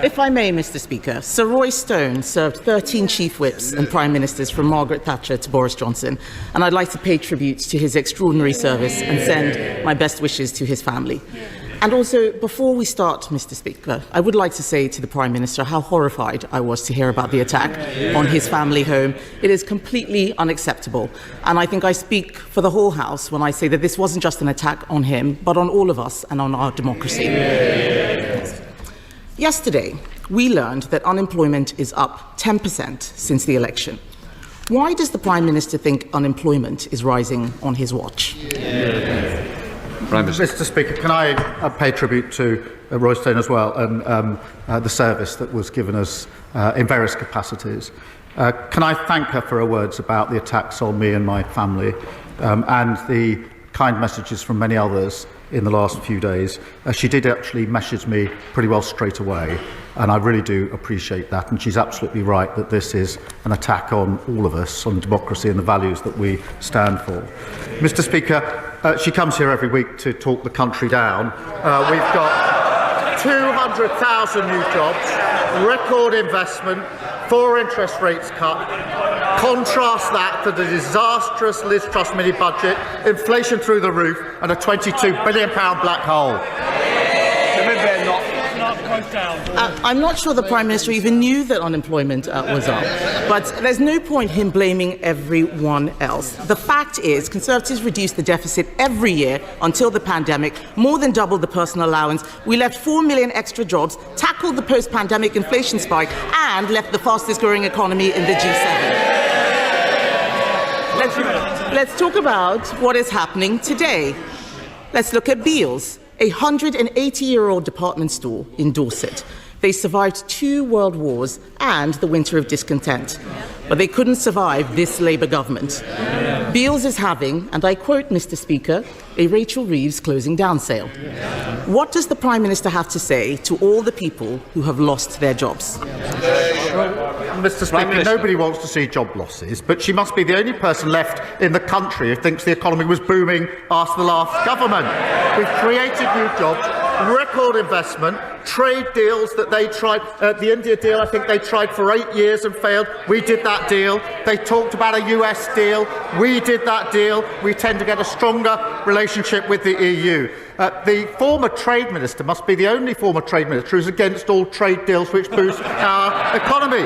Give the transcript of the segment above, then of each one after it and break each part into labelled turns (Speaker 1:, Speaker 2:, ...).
Speaker 1: If I may, Mr. Speaker, Sir Roy Stone served 13 chief whips and prime ministers from Margaret Thatcher to Boris Johnson, and I'd like to pay tribute to his extraordinary service and send my best wishes to his family. And also, before we start, Mr. Speaker, I would like to say to the Prime Minister how horrified I was to hear about the attack on his family home. It is completely unacceptable. And I think I speak for the whole House when I say that this wasn't just an attack on him, but on all of us and on our democracy. Yesterday, we learned that unemployment is up 10% since the election. Why does the Prime Minister think unemployment is rising on his watch?
Speaker 2: Mr. Speaker, can I pay tribute to Roy Stone as well and the service that was given us in various capacities. Can I thank her for her words about the attacks on me and my family and the kind messages from many others in the last few days. She did actually message me pretty well straight away, and I really do appreciate that, and she's absolutely right that this is an attack on all of us, on democracy and the values that we stand for. Mr. Speaker, she comes here every week to talk the country down. We've got 200,000 new jobs, record investment, 4 interest rates cut. Contrast that to the disastrous Liz Truss mini-budget, inflation through the roof, and a £22 billion black hole.
Speaker 1: I'm not sure the Prime Minister even knew that unemployment was up, but there's no point him blaming everyone else. The fact is, Conservatives reduced the deficit every year until the pandemic, more than doubled the personal allowance. We left 4 million extra jobs, tackled the post-pandemic inflation spike, and left the fastest-growing economy in the G7. Let's talk about what is happening today. Let's look at Beales, a 180-year-old department store in Dorset. They survived 2 world wars and the winter of discontent, but they couldn't survive this Labour government. Beales is having, and I quote, Mr. Speaker, a Rachel Reeves closing down sale. What does the Prime Minister have to say to all the people who have lost their jobs?
Speaker 2: Mr. Speaker, nobody wants to see job losses, but she must be the only person left in the country who thinks the economy was booming after the last government. We've created new jobs, record investment, trade deals that they tried. The India deal, I think they tried for 8 years and failed. We did that deal. They talked about a US deal. We did that deal. We tend to get a stronger relationship with the EU. The former trade minister must be the only former trade minister who's against all trade deals which boost our economy.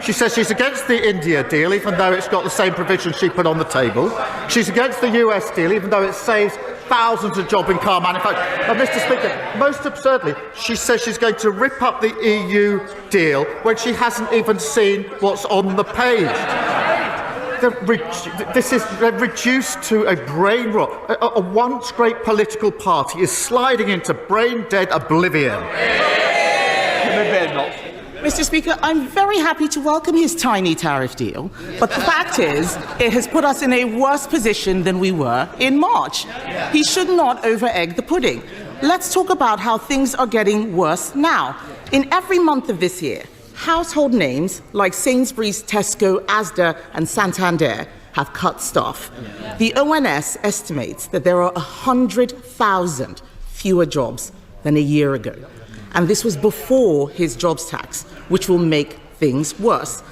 Speaker 2: She says she's against the India deal, even though it's got the same provisions she put on the table. She's against the US deal, even though it saves thousands of jobs in car manufacturing. Mr. Speaker, most absurdly, she says she's going to rip up the EU deal when she hasn't even seen what's on the page. They're reduced to a brain rot. A once great political party is sliding into brain-dead oblivion.
Speaker 1: Mr. Speaker, I'm very happy to welcome his tiny tariff deal, but the fact is, it has put us in a worse position than we were in March. He should not over-egg the pudding. Let's talk about how things are getting worse now. In every month of this year, household names like Sainsbury's, Tesco, Asda and Santander have cut staff. The ONS estimates that there are 100,000 fewer jobs than a year ago. And this was before his jobs tax, which will make things worse.